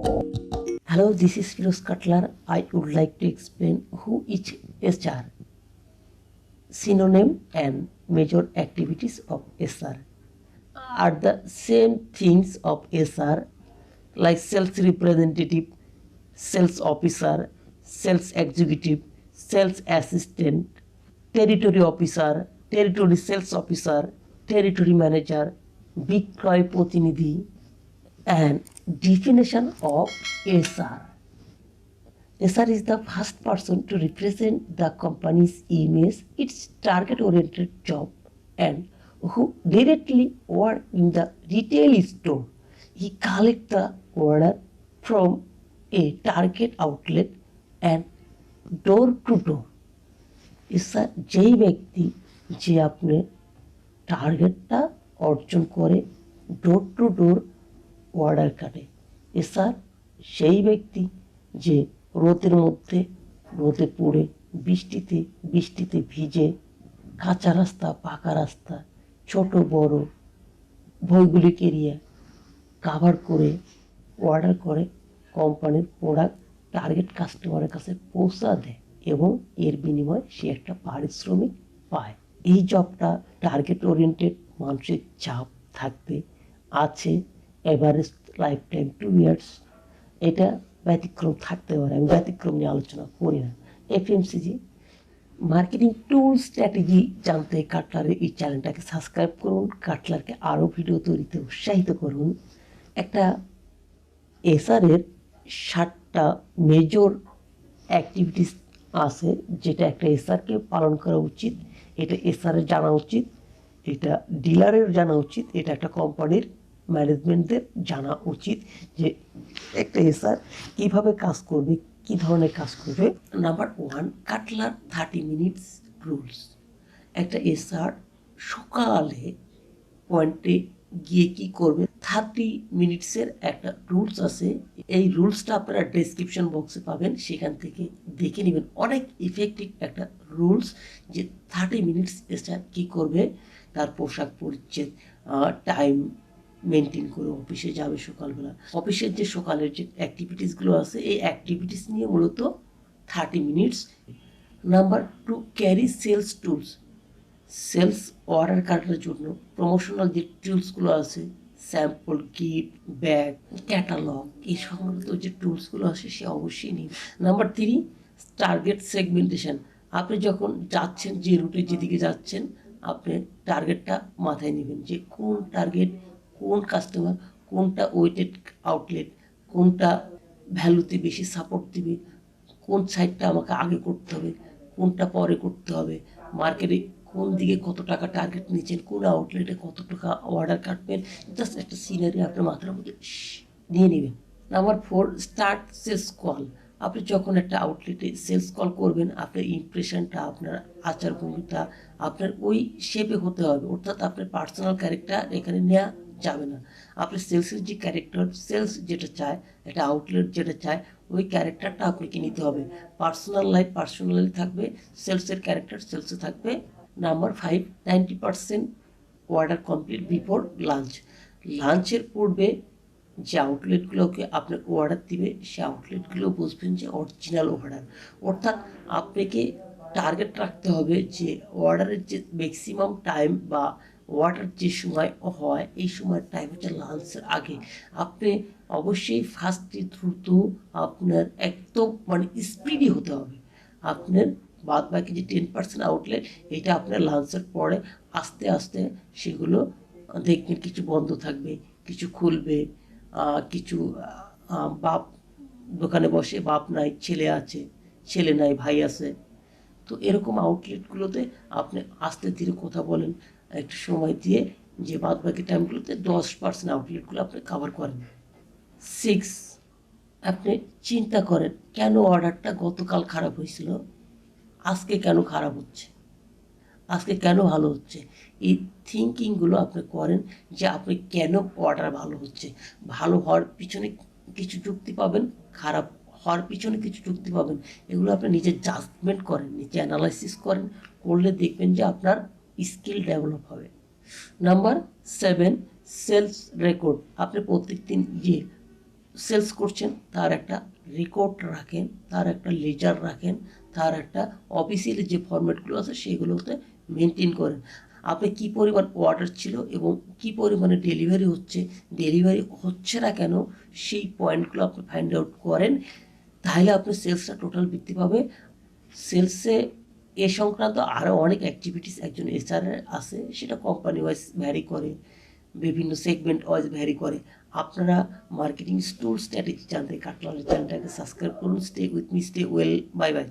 Hello, this is FIROZ Cutler. I would like to explain who is SR, synonym and major activities of SR are the same things of SR like sales representative, sales officer, sales executive, sales assistant, territory officer, territory sales officer, territory manager, বিক্রয় প্রতিনিধি, and definition of SR. SR is the first person to represent the company's image, its target-oriented job, and who directly work in the retail store. He collects the order from a target outlet and door to door. SR যেই ব্যক্তি যে আপনি টার্গেটটা অর্জন করে door to door order কাটে। SR সেই ব্যক্তি যে রোদের মধ্যে রোদে পড়ে বৃষ্টিতে ভিজে কাঁচা রাস্তা পাকা রাস্তা ছোট বড় ভয়গুলিকে এড়িয়ে কাভার করে অর্ডার করে কোম্পানির প্রোডাক্ট টার্গেট কাস্টমারের কাছে পৌঁছা দেয় এবং এর বিনিময়ে সে একটা পারিশ্রমিক পায়। এই জবটা টার্গেট ওরিয়েন্টেড, মানসিক চাপ থাকবে, আছে এভারেজ লাইফ টাইম 2 years। এটা ব্যতিক্রম থাকতে পারে, আমি ব্যতিক্রম নিয়ে আলোচনা করি না। FMCG মার্কেটিং টুল স্ট্র্যাটেজি জানতে কাটলারের এই চ্যানেলটাকে সাবস্ক্রাইব করুন, কাটলারকে আরও ভিডিও তৈরিতে উৎসাহিত করুন। একটা SR-এর 7টা মেজর অ্যাক্টিভিটিস আছে যেটা একটা SR-কে পালন করা উচিত। এটা SR-এর জানা উচিত, এটা ডিলারের জানা উচিত, এটা একটা কোম্পানির ম্যানেজমেন্টদের জানা উচিত যে একটা SR কীভাবে কাজ করবে, কী ধরনের কাজ করবে। Number 1, কাটলার 30 minutes rules. একটা SR সকালে পয়েন্টে গিয়ে কী করবে, 30 মিনিটসের একটা রুলস আছে। এই রুলসটা আপনারা ডেসক্রিপশন বক্সে পাবেন, সেখান থেকে দেখে নেবেন। অনেক ইফেক্টিভ একটা রুলস যে 30 মিনিটস SR কী করবে, তার পোশাক পরিচ্ছদ, টাইম মেনটেন করে অফিসে যাবে সকালবেলা। অফিসের যে সকালের যে অ্যাক্টিভিটিসগুলো আছে এই অ্যাক্টিভিটিস নিয়ে মূলত 30 minutes. Number 2, carry sales tools. Sales order কাটার জন্য প্রমোশনাল যে টুলসগুলো আছে, স্যাম্পল, গিফট, ব্যাগ, ক্যাটালগ, এই সংক্রান্ত যে টুলসগুলো আছে সে অবশ্যই নিন। Number 3, target segmentation. আপনি যখন যাচ্ছেন, যে রুটে যেদিকে যাচ্ছেন, আপনি টার্গেটটা মাথায় নেবেন যে কোন টার্গেট, কোন কাস্টমার, কোনটা ওয়েটেড আউটলেট, কোনটা ভ্যালুতে বেশি সাপোর্ট দিবে, কোন সাইডটা আমাকে আগে করতে হবে, কোনটা পরে করতে হবে, মার্কেটে কোন দিকে কত টাকা টার্গেট নিচ্ছেন, কোন আউটলেটে কত টাকা অর্ডার কাটবেন, জাস্ট একটা সিনারি আপনার মাথার মধ্যে নিয়ে নেবেন। Number 4, start sales call. আপনি যখন একটা আউটলেটে সেলস কল করবেন, আপনার ইমপ্রেশনটা, আপনার আচারভঙ্গিটা আপনার ওই শেপে হতে হবে, অর্থাৎ আপনার পার্সোনাল ক্যারেক্টার এখানে নেওয়া যাবে না। আপনার সেলসের যে ক্যারেক্টার, সেলস যেটা চায়, একটা আউটলেট যেটা চায়, ওই ক্যারেক্টারটা আপনাকে নিতে হবে। পার্সোনাল লাইফ পার্সোনালি থাকবে, সেলসের ক্যারেক্টার সেলসে থাকবে। Number 5, 90% order complete before lunch. লাঞ্চের পূর্বে যে আউটলেটগুলোকে আপনাকে অর্ডার দিবে, সে আউটলেটগুলো বুঝবেন যে অরিজিনাল অর্ডার, অর্থাৎ আপনাকে টার্গেট রাখতে হবে যে অর্ডারের যে ম্যাক্সিমাম টাইম বা অর্ডার যে সময় হয়, এই সময়ের টাইম হচ্ছে লাঞ্চের আগে। আপনি অবশ্যই ফাস্টলি দ্রুত, আপনার একদম স্পিডি হতে হবে। আপনার বাদ বাকি যে 10% আউটলেট, এটা আপনার লাঞ্চের পরে আস্তে আস্তে সেগুলো দেখবেন কিছু বন্ধ থাকবে, কিছু খুলবে, কিছু বাপ দোকানে বসে, বাপ নাই ছেলে আছে, ছেলে নাই ভাই আছে। তো এরকম আউটলেটগুলোতে আপনি আস্তে ধীরে কথা বলেন, একটু সময় দিয়ে, যে বাদ বাকি টাইমগুলোতে 10% আউটলেটগুলো আপনি কভার করেন। 6, আপনি চিন্তা করেন কেন অর্ডারটা গতকাল খারাপ হয়েছিল, আজকে কেন খারাপ হচ্ছে, আজকে কেন ভালো হচ্ছে। এই থিঙ্কিংগুলো আপনি করেন যে আপনি কেন অর্ডার ভালো হচ্ছে। ভালো হওয়ার পিছনে কিছু যুক্তি পাবেন, খারাপ হওয়ার পিছনে কিছু যুক্তি পাবেন। এগুলো আপনি নিজে জাজমেন্ট করেন, নিজে অ্যানালাইসিস করেন, করলে দেখবেন যে আপনার স্কিল ডেভেলপ হবে। Number 7, sales record. আপনি প্রত্যেক দিন যে সেলস করছেন তার একটা রেকর্ড রাখেন, তার একটা লেজার রাখেন, তার একটা অফিসিয়ালি যে ফরম্যাটগুলো আছে সেগুলোতে মেনটেন করেন। আপনি কী পরিমাণ অর্ডার ছিল এবং কী পরিমাণে ডেলিভারি হচ্ছে না কেন, সেই পয়েন্টগুলো আপনি ফাইন্ড আউট করেন। তাহলে আপনার সেলসটা টোটাল বৃদ্ধি পাবে। সেলসে এ সংক্রান্ত আরও অনেক অ্যাক্টিভিটিস একজন এসআরের আছে, সেটা কোম্পানি ওয়াইজ ভ্যারি করে, বিভিন্ন সেগমেন্ট ওয়াইজ ভ্যারি করে। আপনারা মার্কেটিং টুল স্ট্র্যাটেজি জানতে কাটলারের চ্যানেলটাকে সাবস্ক্রাইব করুন। Stay with me, stay well, bye bye.